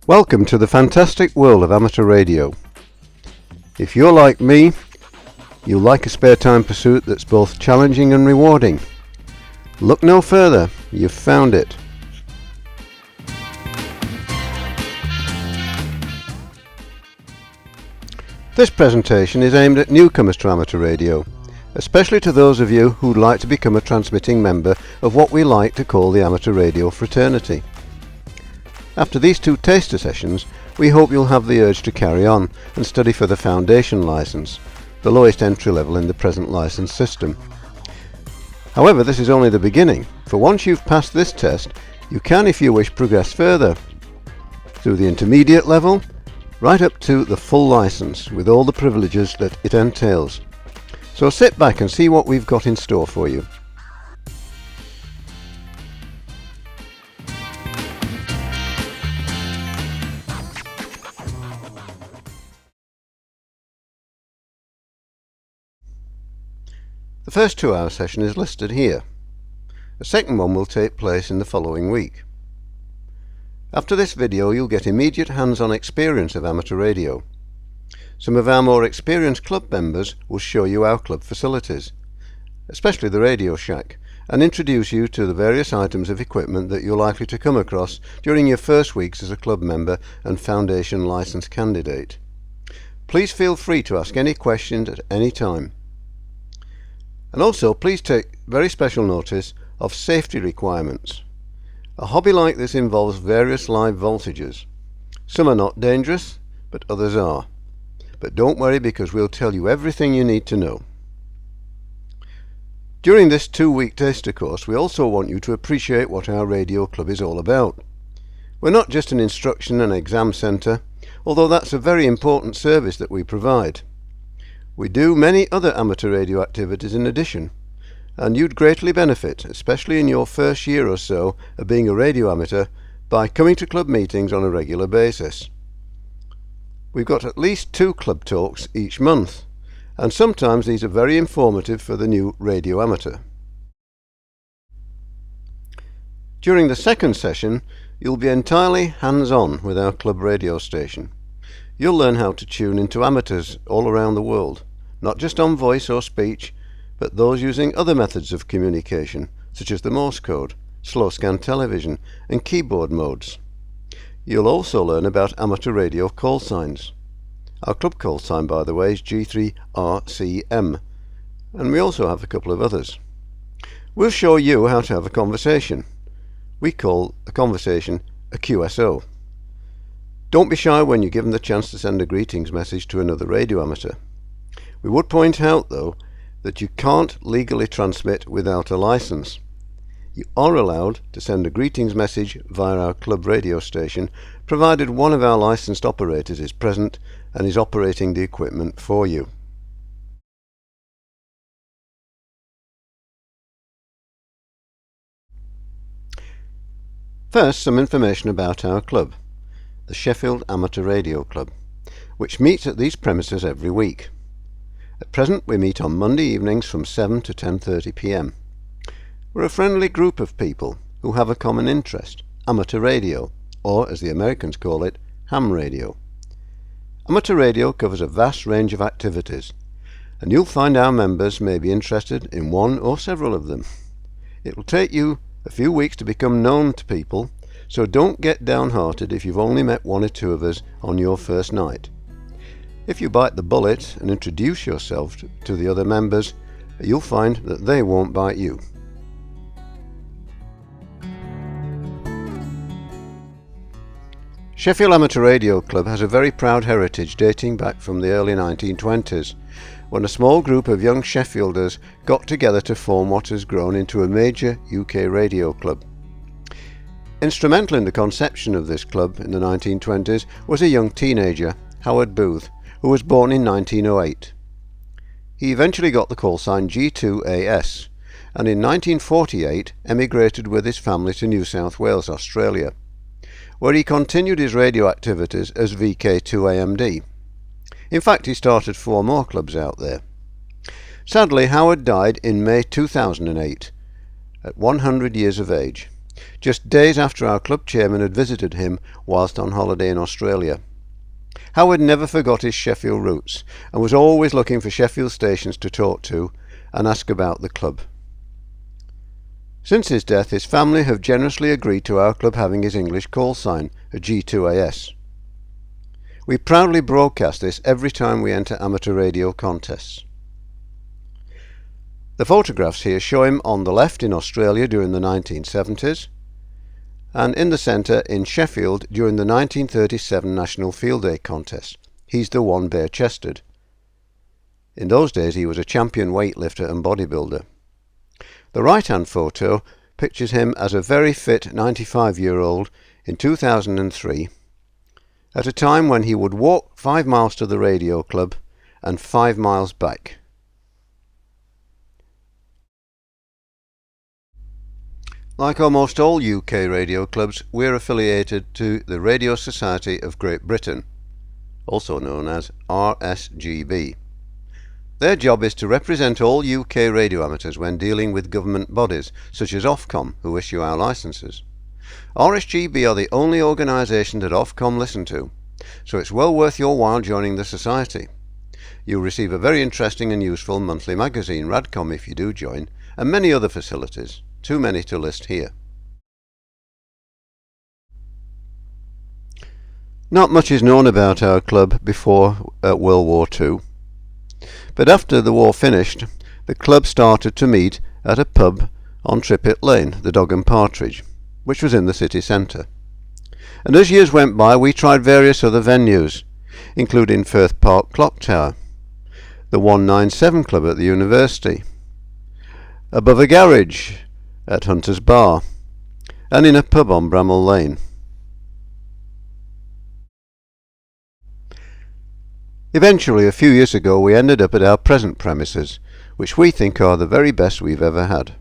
Welcome to the fantastic world of amateur radio. If you're like me, you like a spare time pursuit that's both challenging and rewarding. Look no further, you've found it. This presentation is aimed at newcomers to amateur radio, especially to those of you who'd like to become a transmitting member of what we like to call the amateur radio fraternity. After these 2 taster sessions, we hope you'll have the urge to carry on and study for the foundation license, the lowest entry level in the present license system. However, this is only the beginning, for once you've passed this test, you can, if you wish, progress further through the intermediate level, right up to the full license with all the privileges that it entails. So sit back and see what we've got in store for you. The first 2-hour session is listed here. A second one will take place in the following week. After this video, you'll get immediate hands-on experience of amateur radio. Some of our more experienced club members will show you our club facilities, especially the Radio Shack, and introduce you to the various items of equipment that you're likely to come across during your first weeks as a club member and foundation license candidate. Please feel free to ask any questions at any time. And also, please take very special notice of safety requirements. A hobby like this involves various live voltages. Some are not dangerous, but others are. But don't worry, because we'll tell you everything you need to know. During this 2-week taster course, we also want you to appreciate what our radio club is all about. We're not just an instruction and exam centre, although that's a very important service that we provide. We do many other amateur radio activities in addition, and you'd greatly benefit, especially in your first year or so of being a radio amateur, by coming to club meetings on a regular basis. We've got at least 2 club talks each month, and sometimes these are very informative for the new radio amateur. During the second session, you'll be entirely hands-on with our club radio station. You'll learn how to tune into amateurs all around the world, not just on voice or speech, but those using other methods of communication, such as the Morse code, slow scan television, and keyboard modes. You'll also learn about amateur radio call signs. Our club call sign, by the way, is G3RCM, and we also have a couple of others. We'll show you how to have a conversation. We call a conversation a QSO. Don't be shy when you're given the chance to send a greetings message to another radio amateur. We would point out, though, that you can't legally transmit without a license. You are allowed to send a greetings message via our club radio station, provided one of our licensed operators is present and is operating the equipment for you. First, some information about our club, the Sheffield Amateur Radio Club, which meets at these premises every week. At present, we meet on Monday evenings from 7 to 10:30 p.m. We're a friendly group of people who have a common interest, amateur radio, or as the Americans call it, ham radio. Amateur radio covers a vast range of activities, and you'll find our members may be interested in one or several of them. It will take you a few weeks to become known to people, so don't get downhearted if you've only met 1 or 2 of us on your first night. If you bite the bullet and introduce yourself to the other members, you'll find that they won't bite you. Sheffield Amateur Radio Club has a very proud heritage dating back from the early 1920s, when a small group of young Sheffielders got together to form what has grown into a major UK radio club. Instrumental in the conception of this club in the 1920s was a young teenager, Howard Booth, who was born in 1908. He eventually got the call sign G2AS, and in 1948 emigrated with his family to New South Wales, Australia, where he continued his radio activities as VK2AMD. In fact, he started 4 more clubs out there. Sadly, Howard died in May 2008 at 100 years of age, just days after our club chairman had visited him whilst on holiday in Australia. Howard never forgot his Sheffield roots and was always looking for Sheffield stations to talk to and ask about the club. Since his death, his family have generously agreed to our club having his English call sign, a G2AS. We proudly broadcast this every time we enter amateur radio contests. The photographs here show him on the left in Australia during the 1970s, and in the centre in Sheffield during the 1937 National Field Day contest. He's the one bare-chested. In those days he was a champion weightlifter and bodybuilder. The right-hand photo pictures him as a very fit 95-year-old in 2003, at a time when he would walk 5 miles to the radio club and 5 miles back. Like almost all UK radio clubs, we're affiliated to the Radio Society of Great Britain, also known as RSGB. Their job is to represent all UK radio amateurs when dealing with government bodies, such as Ofcom, who issue our licences. RSGB are the only organisation that Ofcom listen to, so it's well worth your while joining the society. You'll receive a very interesting and useful monthly magazine, Radcom, if you do join, and many other facilities. Too many to list here. Not much is known about our club before World War II, but after the war finished, the club started to meet at a pub on Trippett Lane, the Dog and Partridge, which was in the city centre. And as years went by, we tried various other venues, including Firth Park Clock Tower, the 197 Club at the university, above a garage at Hunter's Bar, and in a pub on Bramall Lane. Eventually, a few years ago, we ended up at our present premises, which we think are the very best we've ever had.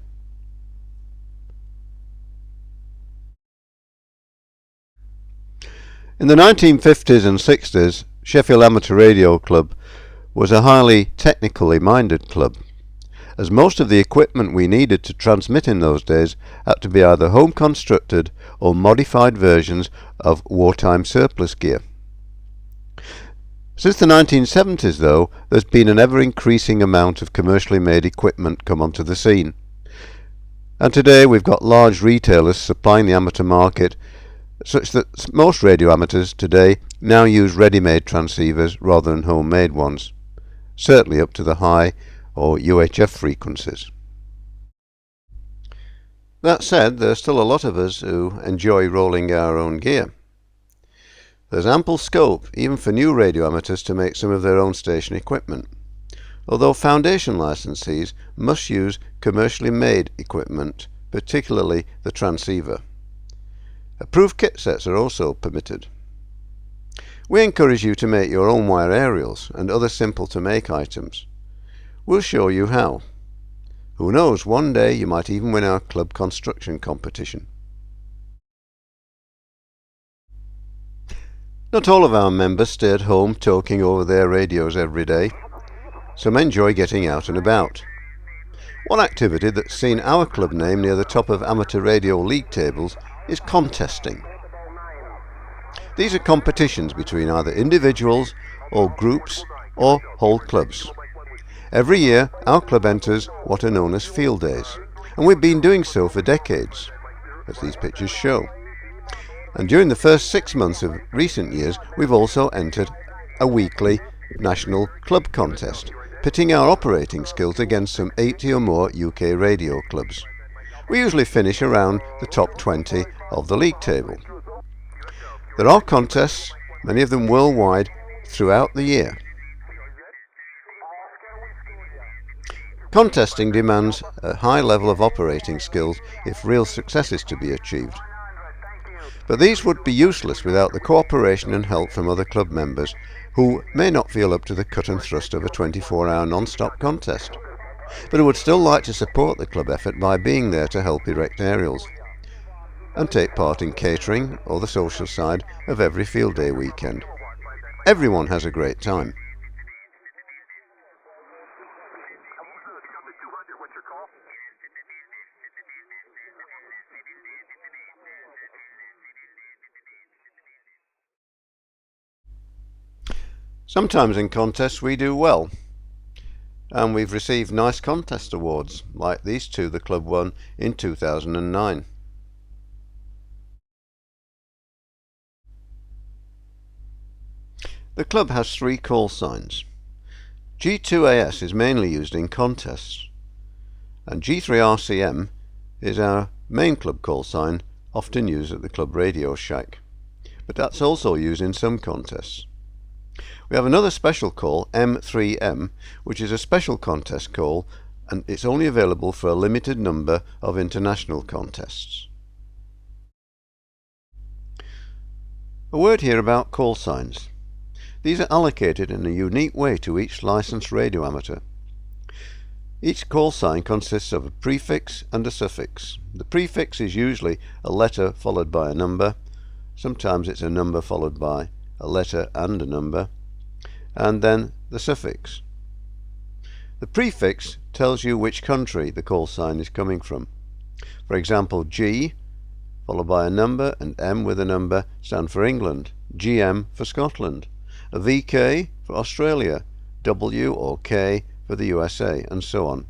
In the 1950s and 60s, Sheffield Amateur Radio Club was a highly technically minded club, as most of the equipment we needed to transmit in those days had to be either home constructed or modified versions of wartime surplus gear. Since the 1970s, though, there's been an ever-increasing amount of commercially made equipment come onto the scene. And today we've got large retailers supplying the amateur market, such that most radio amateurs today now use ready-made transceivers rather than homemade ones, certainly up to the high or UHF frequencies. That said, there's still a lot of us who enjoy rolling our own gear. There's ample scope, even for new radio amateurs, to make some of their own station equipment, although foundation licensees must use commercially made equipment, particularly the transceiver. Approved kit sets are also permitted. We encourage you to make your own wire aerials and other simple to make items. We'll show you how. Who knows, one day you might even win our club construction competition. Not all of our members stay at home talking over their radios every day. Some enjoy getting out and about. One activity that's seen our club name near the top of amateur radio league tables is contesting. These are competitions between either individuals or groups or whole clubs. Every year our club enters what are known as field days, and we've been doing so for decades, as these pictures show. And during the first 6 months of recent years we've also entered a weekly national club contest, pitting our operating skills against some 80 or more UK radio clubs. We usually finish around the top 20 of the league table. There are contests, many of them worldwide, throughout the year. Contesting demands a high level of operating skills if real success is to be achieved. But these would be useless without the cooperation and help from other club members who may not feel up to the cut and thrust of a 24-hour non-stop contest, but who would still like to support the club effort by being there to help erect aerials and take part in catering or the social side of every field day weekend. Everyone has a great time. Sometimes in contests we do well, and we've received nice contest awards, like these two the club won in 2009. The club has 3 call signs. G2AS is mainly used in contests, and G3RCM is our main club call sign, often used at the club radio shack, but that's also used in some contests. We have another special call, M3M, which is a special contest call, and it's only available for a limited number of international contests. A word here about call signs. These are allocated in a unique way to each licensed radio amateur. Each call sign consists of a prefix and a suffix. The prefix is usually a letter followed by a number. Sometimes it's a number followed by a letter and a number, and then the suffix. The prefix tells you which country the call sign is coming from. For example, G followed by a number and M with a number stand for England, GM for Scotland, a VK for Australia, W or K for the USA, and so on.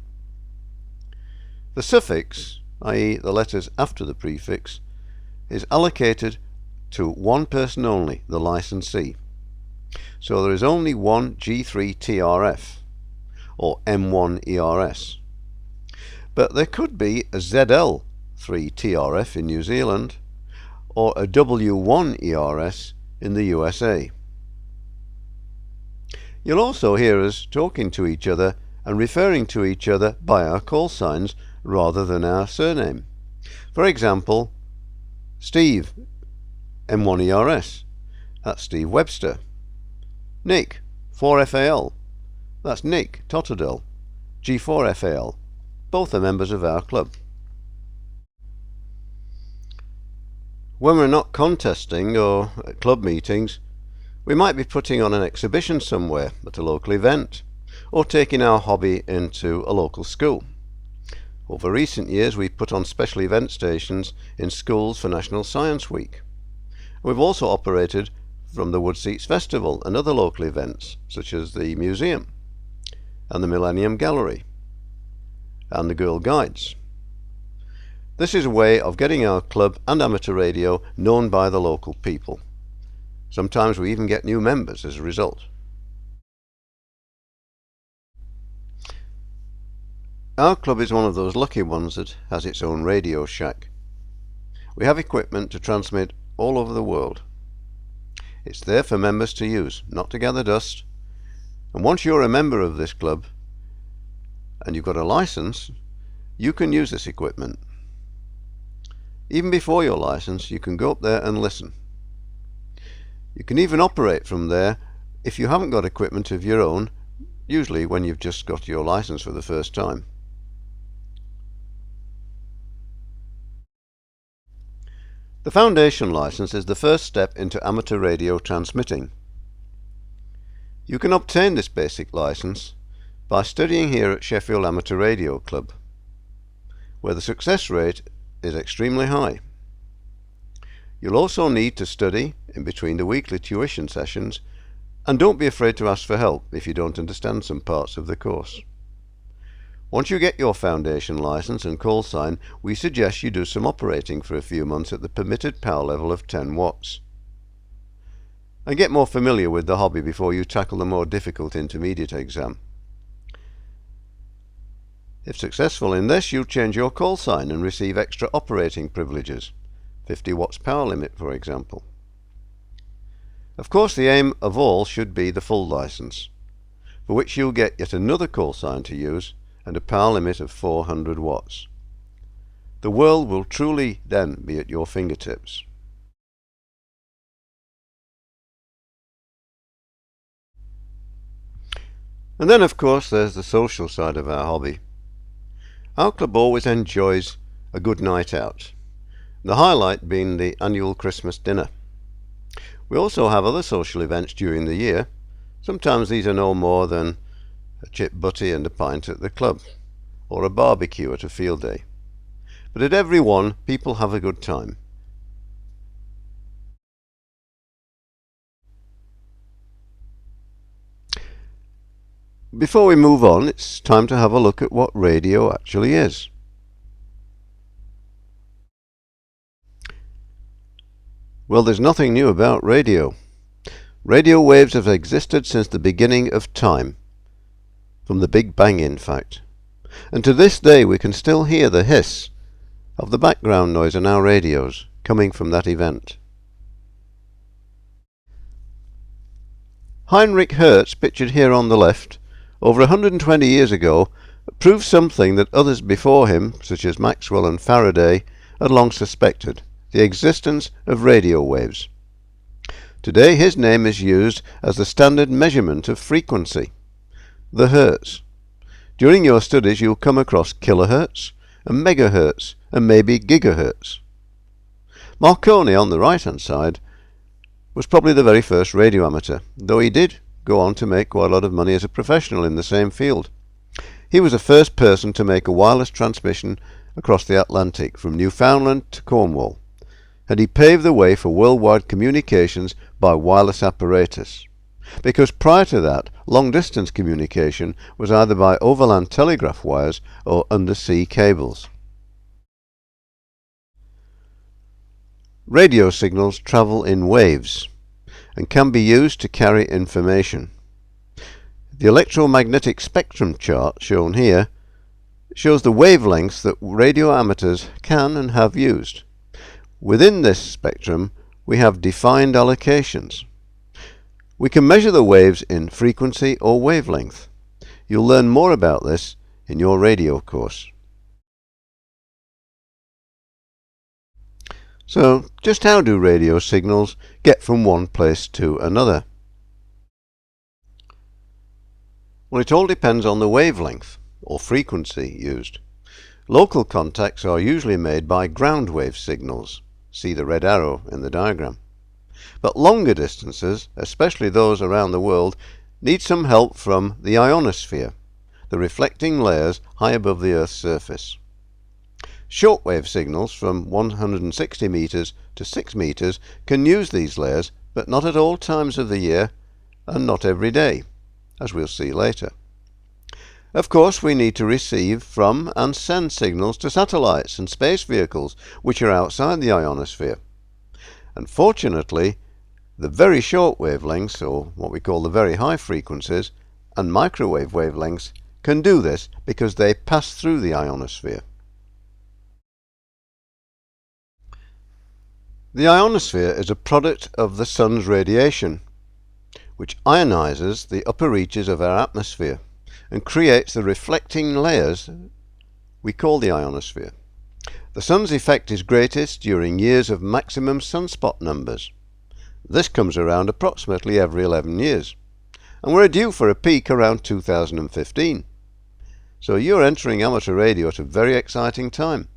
The suffix, i.e. the letters after the prefix, is allocated to one person only, the licensee. So there is only one G3TRF or M1ERS. But there could be a ZL3TRF in New Zealand or a W1ERS in the USA. You'll also hear us talking to each other and referring to each other by our call signs rather than our surname. For example, Steve, M1ERS, that's Steve Webster. Nick, 4FAL, that's Nick Totterdell, G4FAL. Both are members of our club. When we're not contesting or at club meetings, we might be putting on an exhibition somewhere at a local event, or taking our hobby into a local school. Over recent years we've put on special event stations in schools for National Science Week. We've also operated from the Woodseats Festival and other local events such as the museum and the Millennium Gallery and the Girl Guides. This is a way of getting our club and amateur radio known by the local people. Sometimes we even get new members as a result. Our club is one of those lucky ones that has its own radio shack. We have equipment to transmit all over the world. It's there for members to use, not to gather dust. And once you're a member of this club and you've got a license, you can use this equipment. Even before your license, you can go up there and listen. You can even operate from there if you haven't got equipment of your own, usually when you've just got your license for the first time. The foundation license is the first step into amateur radio transmitting. You can obtain this basic license by studying here at Sheffield Amateur Radio Club, where the success rate is extremely high. You'll also need to study in between the weekly tuition sessions, and don't be afraid to ask for help if you don't understand some parts of the course. Once you get your foundation license and call sign, we suggest you do some operating for a few months at the permitted power level of 10 watts. And get more familiar with the hobby before you tackle the more difficult intermediate exam. If successful in this, you'll change your call sign and receive extra operating privileges. 50 watts power limit, for example. Of course, the aim of all should be the full license, for which you'll get yet another call sign to use and a power limit of 400 watts. The world will truly then be at your fingertips. And then, of course, there's the social side of our hobby. Our club always enjoys a good night out, the highlight being the annual Christmas dinner. We also have other social events during the year. Sometimes these are no more than a chip butty and a pint at the club, or a barbecue at a field day. But at every one, people have a good time. Before we move on, it's time to have a look at what radio actually is. Well, there's nothing new about radio. Radio waves have existed since the beginning of time, from the Big Bang in fact. And to this day we can still hear the hiss of the background noise on our radios coming from that event. Heinrich Hertz, pictured here on the left, over 120 years ago, proved something that others before him, such as Maxwell and Faraday, had long suspected: the existence of radio waves. Today his name is used as the standard measurement of frequency, the hertz. During your studies you'll come across kilohertz and megahertz and maybe gigahertz. Marconi, on the right hand side, was probably the very first radio amateur, though he did go on to make quite a lot of money as a professional in the same field. He was the first person to make a wireless transmission across the Atlantic from Newfoundland to Cornwall, and he paved the way for worldwide communications by wireless apparatus, because prior to that long-distance communication was either by overland telegraph wires or undersea cables. Radio signals travel in waves and can be used to carry information. The electromagnetic spectrum chart shown here shows the wavelengths that radio amateurs can and have used. Within this spectrum we have defined allocations. We can measure the waves in frequency or wavelength. You'll learn more about this in your radio course. So, just how do radio signals get from one place to another? Well, it all depends on the wavelength or frequency used. Local contacts are usually made by ground wave signals. See the red arrow in the diagram. But longer distances, especially those around the world, need some help from the ionosphere, the reflecting layers high above the Earth's surface. Shortwave signals from 160 meters to 6 meters can use these layers, but not at all times of the year and not every day, as we'll see later. Of course, we need to receive from and send signals to satellites and space vehicles which are outside the ionosphere. Unfortunately, the very short wavelengths, or what we call the very high frequencies, and microwave wavelengths can do this because they pass through the ionosphere. The ionosphere is a product of the sun's radiation, which ionizes the upper reaches of our atmosphere and creates the reflecting layers we call the ionosphere. The sun's effect is greatest during years of maximum sunspot numbers. This comes around approximately every 11 years, and we're due for a peak around 2015. So you're entering amateur radio at a very exciting time,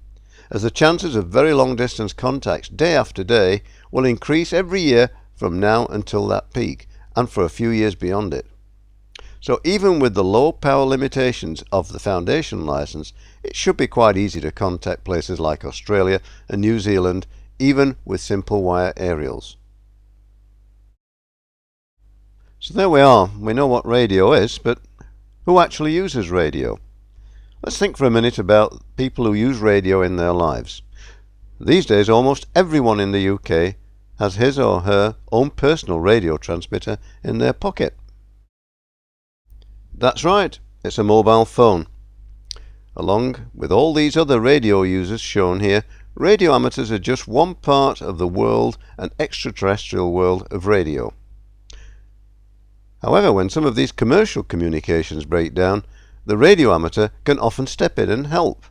as the chances of very long distance contacts day after day will increase every year from now until that peak, and for a few years beyond it. So even with the low power limitations of the foundation license, it should be quite easy to contact places like Australia and New Zealand, even with simple wire aerials. So there we are. We know what radio is, but who actually uses radio? Let's think for a minute about people who use radio in their lives. These days almost everyone in the UK has his or her own personal radio transmitter in their pocket. That's right, it's a mobile phone. Along with all these other radio users shown here, radio amateurs are just one part of the world and extraterrestrial world of radio. However, when some of these commercial communications break down, the radio amateur can often step in and help.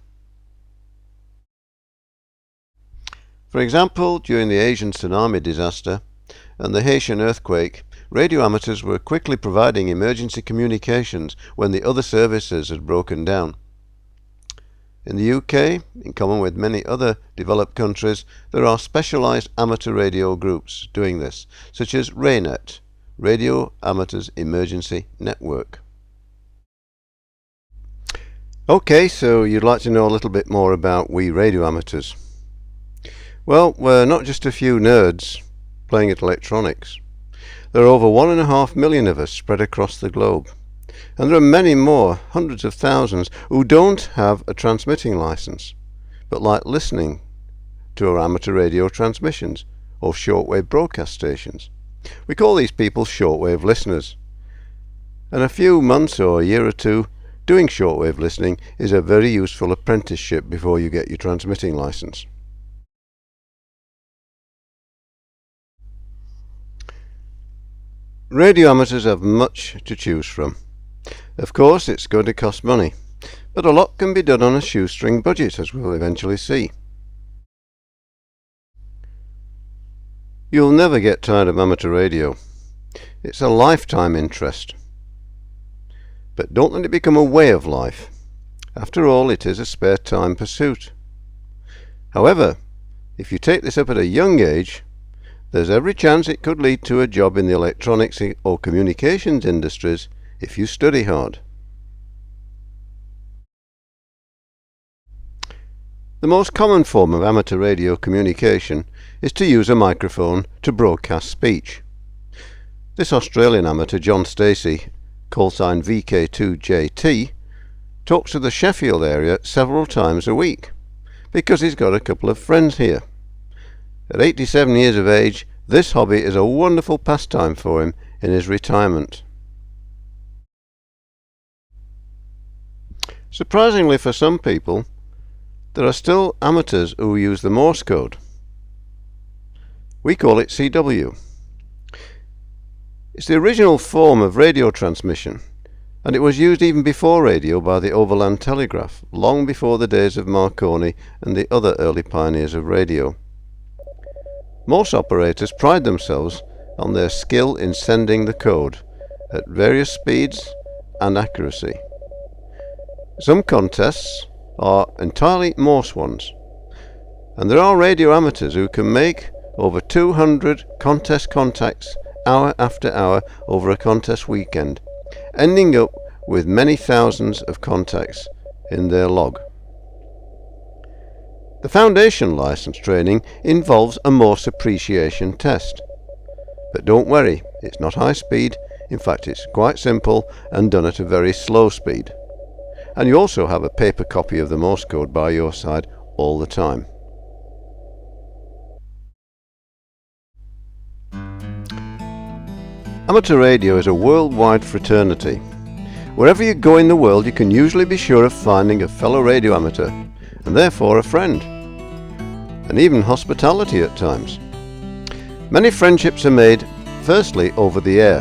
For example, during the Asian tsunami disaster and the Haitian earthquake, radio amateurs were quickly providing emergency communications when the other services had broken down. In the UK, in common with many other developed countries, there are specialised amateur radio groups doing this, such as RAYNET, Radio Amateurs Emergency Network. Okay, so you'd like to know a little bit more about we radio amateurs. Well, we're not just a few nerds playing at electronics. There are over 1.5 million of us spread across the globe, And there are many more, hundreds of thousands, who don't have a transmitting license, but like listening to our amateur radio transmissions or shortwave broadcast stations. We call these people shortwave listeners. And a few months or a year or two doing shortwave listening is a very useful apprenticeship before you get your transmitting license. Radio amateurs have much to choose from. Of course, it's going to cost money, but a lot can be done on a shoestring budget, as we'll eventually see. You'll never get tired of amateur radio. It's a lifetime interest. But don't let it become a way of life. After all, it is a spare time pursuit. However, if you take this up at a young age, there's every chance it could lead to a job in the electronics or communications industries if you study hard. The most common form of amateur radio communication is to use a microphone to broadcast speech. This Australian amateur, John Stacey, callsign VK2JT, talks to the Sheffield area several times a week because he's got a couple of friends here. At 87 years of age, this hobby is a wonderful pastime for him in his retirement. Surprisingly for some people, there are still amateurs who use the Morse code. We call it CW. It's the original form of radio transmission, and it was used even before radio by the Overland Telegraph, long before the days of Marconi and the other early pioneers of radio. Most operators pride themselves on their skill in sending the code at various speeds and accuracy. Some contests are entirely Morse ones, and there are radio amateurs who can make over 200 contest contacts hour after hour over a contest weekend, ending up with many thousands of contacts in their log. The foundation license training involves a Morse appreciation test. But don't worry, it's not high speed. In fact, it's quite simple and done at a very slow speed. And you also have a paper copy of the Morse code by your side all the time. Amateur radio is a worldwide fraternity. Wherever you go in the world, you can usually be sure of finding a fellow radio amateur, and therefore a friend, and even hospitality at times. Many friendships are made firstly over the air,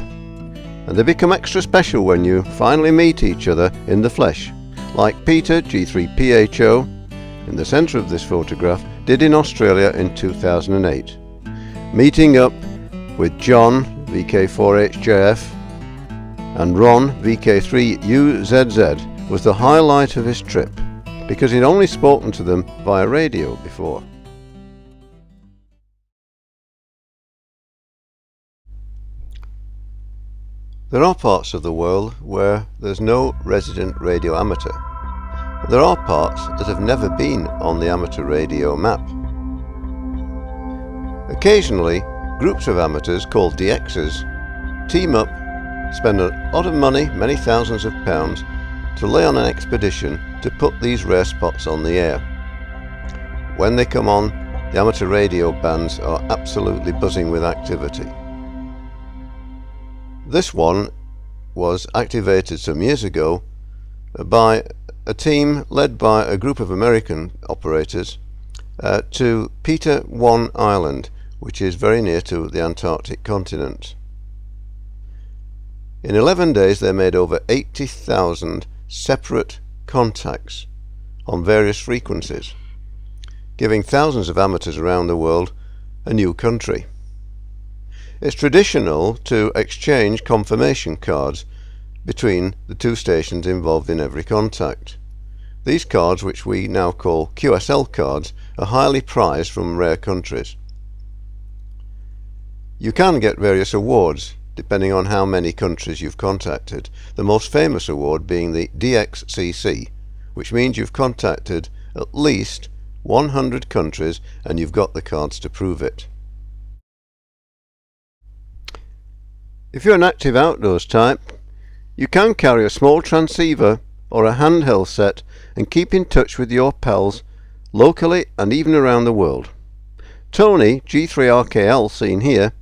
and they become extra special when you finally meet each other in the flesh, like Peter G3PHO, in the centre of this photograph, did in Australia in 2008. Meeting up with John VK4HJF and Ron VK3UZZ was the highlight of his trip, because he'd only spoken to them via radio before. There are parts of the world where there's no resident radio amateur. There are parts that have never been on the amateur radio map. Occasionally, groups of amateurs called DXs team up, spend a lot of money, many thousands of pounds, to lay on an expedition to put these rare spots on the air. When they come on, the amateur radio bands are absolutely buzzing with activity. This one was activated some years ago by a team led by a group of American operators to Peter Island, which is very near to the Antarctic continent. In 11 days they made over 80,000 separate contacts on various frequencies, giving thousands of amateurs around the world a new country. It's traditional to exchange confirmation cards between the two stations involved in every contact. These cards, which we now call QSL cards, are highly prized from rare countries. You can get various awards depending on how many countries you've contacted, the most famous award being the DXCC, which means you've contacted at least 100 countries and you've got the cards to prove it. If you're an active outdoors type, You can carry a small transceiver or a handheld set and keep in touch with your pals locally and even around the world. Tony, G3RKL, seen here,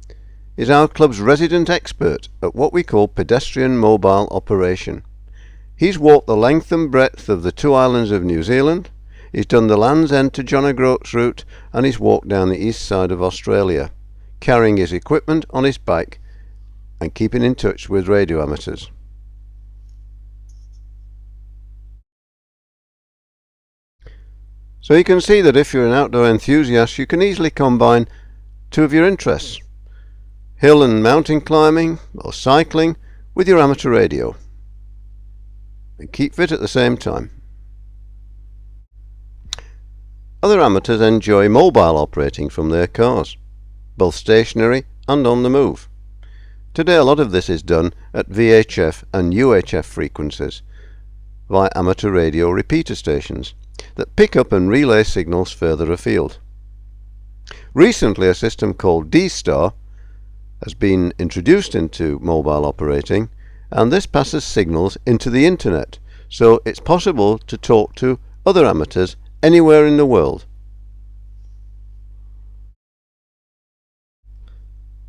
is our club's resident expert at what we call pedestrian mobile operation. He's walked the length and breadth of the two islands of New Zealand, he's done the Land's End to John O'Groats route, and he's walked down the east side of Australia, carrying his equipment on his bike and keeping in touch with radio amateurs. So you can see that if you're an outdoor enthusiast, you can easily combine two of your interests, hill and mountain climbing or cycling, with your amateur radio, and keep fit at the same time. Other amateurs enjoy mobile operating from their cars, both stationary and on the move. Today a lot of this is done at VHF and UHF frequencies via amateur radio repeater stations that pick up and relay signals further afield. Recently a system called TASTER has been introduced into mobile operating, and this passes signals into the internet, so it's possible to talk to other amateurs anywhere in the world.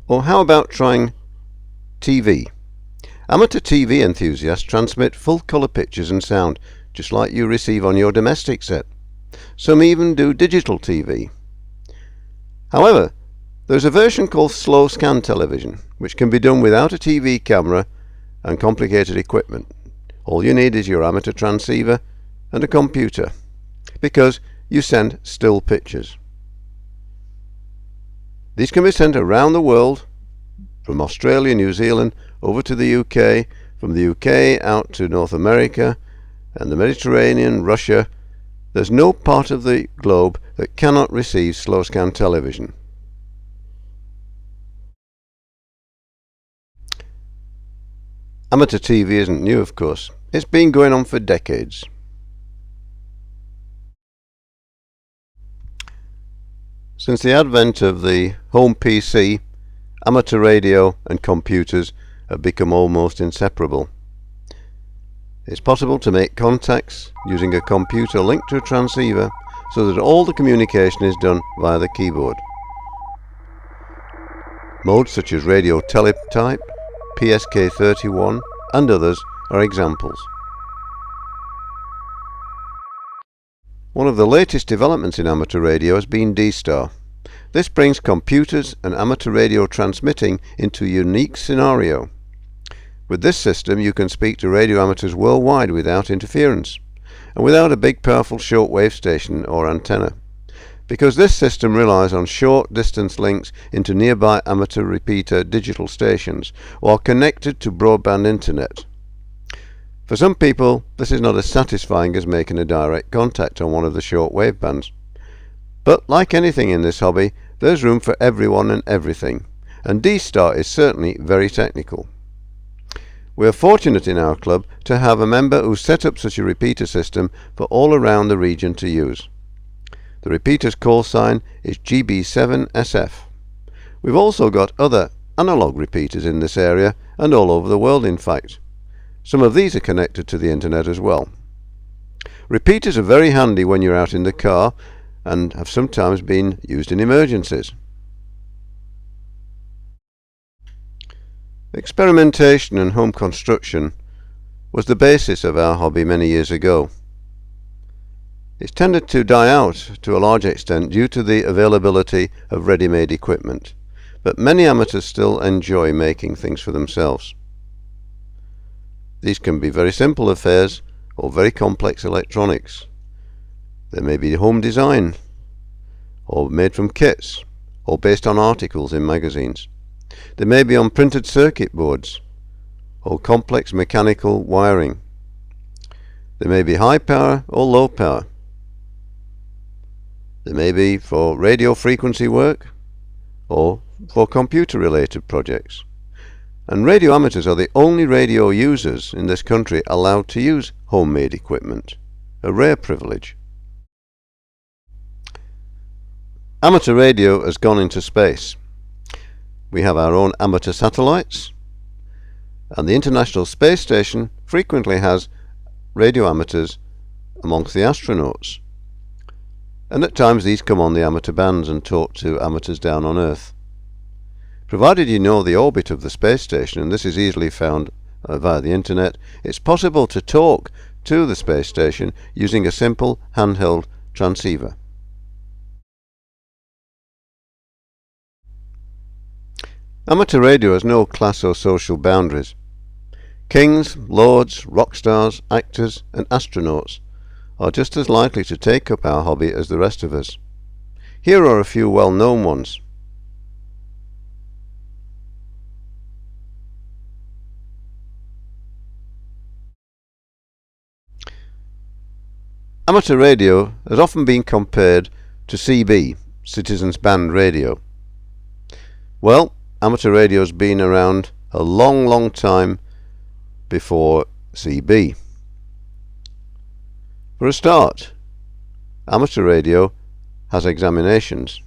Or how about trying TV? Amateur TV enthusiasts transmit full colour pictures and sound, just like you receive on your domestic set. Some even do digital TV. However, there's a version called slow scan television, which can be done without a TV camera and complicated equipment. All you need is your amateur transceiver and a computer, because you send still pictures. These can be sent around the world, from Australia, New Zealand, over to the UK, from the UK out to North America and the Mediterranean, Russia. There's no part of the globe that cannot receive slow scan television. Amateur TV isn't new, of course. It's been going on for decades. Since the advent of the home PC, amateur radio and computers have become almost inseparable. It's possible to make contacts using a computer linked to a transceiver so that all the communication is done via the keyboard. Modes such as radio teletype, PSK31 and others are examples. One of the latest developments in amateur radio has been TASTER. This brings computers and amateur radio transmitting into a unique scenario. With this system you can speak to radio amateurs worldwide without interference and without a big powerful shortwave station or antenna, because this system relies on short distance links into nearby amateur repeater digital stations while connected to broadband internet. For some people this is not as satisfying as making a direct contact on one of the shortwave bands. But like anything in this hobby, there's room for everyone and everything, and TASTER is certainly very technical. We are fortunate in our club to have a member who set up such a repeater system for all around the region to use. The repeater's call sign is GB7SF. We've also got other analog repeaters in this area and all over the world, in fact. Some of these are connected to the internet as well. Repeaters are very handy when you're out in the car and have sometimes been used in emergencies. Experimentation and home construction was the basis of our hobby many years ago. It's tended to die out to a large extent due to the availability of ready-made equipment, but many amateurs still enjoy making things for themselves. These can be very simple affairs or very complex electronics. They may be home design, or made from kits, or based on articles in magazines. They may be on printed circuit boards, or complex mechanical wiring. They may be high power or low power. They may be for radio frequency work, or for computer related projects. And radio amateurs are the only radio users in this country allowed to use homemade equipment, a rare privilege. Amateur radio has gone into space. We have our own amateur satellites, and the International Space Station frequently has radio amateurs amongst the astronauts. And at times these come on the amateur bands and talk to amateurs down on Earth. Provided you know the orbit of the space station, and this is easily found via the internet, it's possible to talk to the space station using a simple handheld transceiver. Amateur radio has no class or social boundaries. Kings, lords, rock stars, actors and astronauts are just as likely to take up our hobby as the rest of us. Here are a few well-known ones. Amateur radio has often been compared to CB, Citizens Band Radio. Well, amateur radio has been around a long time before CB. For a start, amateur radio has examinations.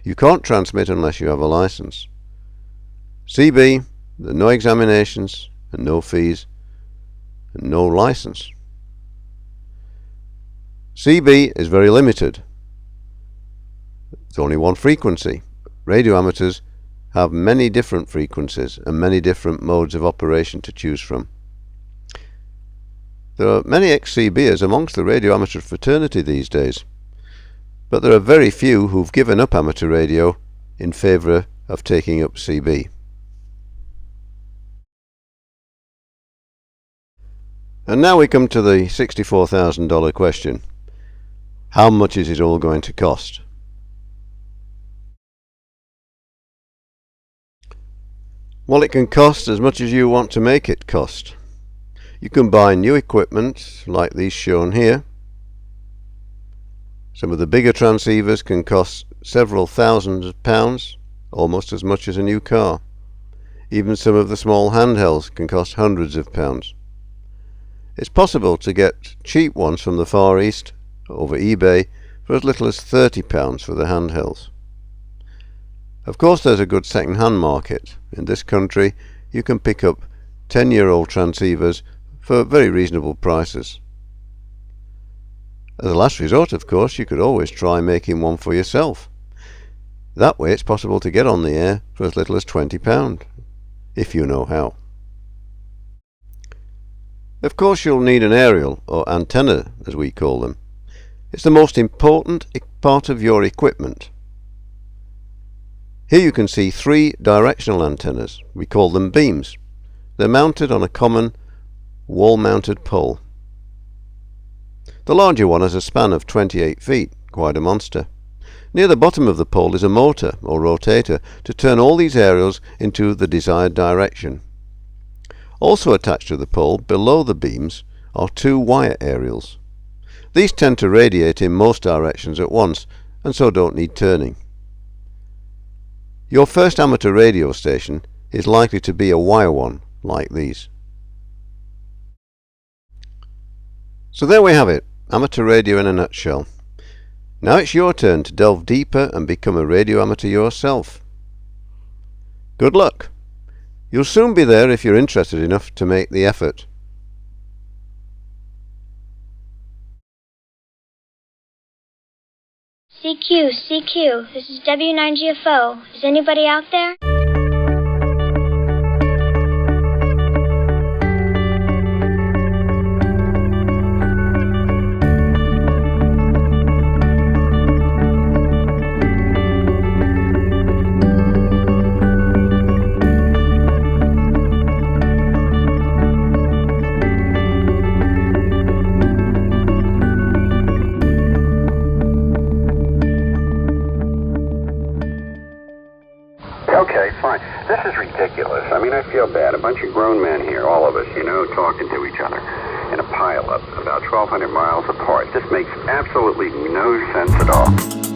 You can't transmit unless you have a license. CB, there are no examinations and no fees and no license. CB is very limited. It's only one frequency. Radio amateurs have many different frequencies and many different modes of operation to choose from. There are many ex-CBers amongst the radio amateur fraternity these days, but there are very few who've given up amateur radio in favour of taking up CB. And now we come to the $64,000 question. How much is it all going to cost? Well, it can cost as much as you want to make it cost. You can buy new equipment like these shown here. Some of the bigger transceivers can cost several thousands of pounds, almost as much as a new car. Even some of the small handhelds can cost hundreds of pounds. It's possible to get cheap ones from the Far East over eBay for as little as £30 for the handhelds. Of course, there's a good second-hand market. In this country you can pick up 10-year-old transceivers for very reasonable prices. As a last resort, of course, you could always try making one for yourself. That way it's possible to get on the air for as little as £20, if you know how. Of course, you'll need an aerial, or antenna as we call them. It's the most important part of your equipment. Here you can see 3 directional antennas. We call them beams. They're mounted on a common wall-mounted pole. The larger one has a span of 28 feet, quite a monster. Near the bottom of the pole is a motor, or rotator, to turn all these aerials into the desired direction. Also attached to the pole, below the beams, are 2 wire aerials. These tend to radiate in most directions at once, and so don't need turning. Your first amateur radio station is likely to be a wire one, like these. So there we have it, amateur radio in a nutshell. Now it's your turn to delve deeper and become a radio amateur yourself. Good luck! You'll soon be there if you're interested enough to make the effort. CQ, this is W9GFO. Is anybody out there? Okay, fine. This is ridiculous. I mean, I feel bad. A bunch of grown men here, all of us, you know, talking to each other in a pile-up about 1,200 miles apart. This makes absolutely no sense at all.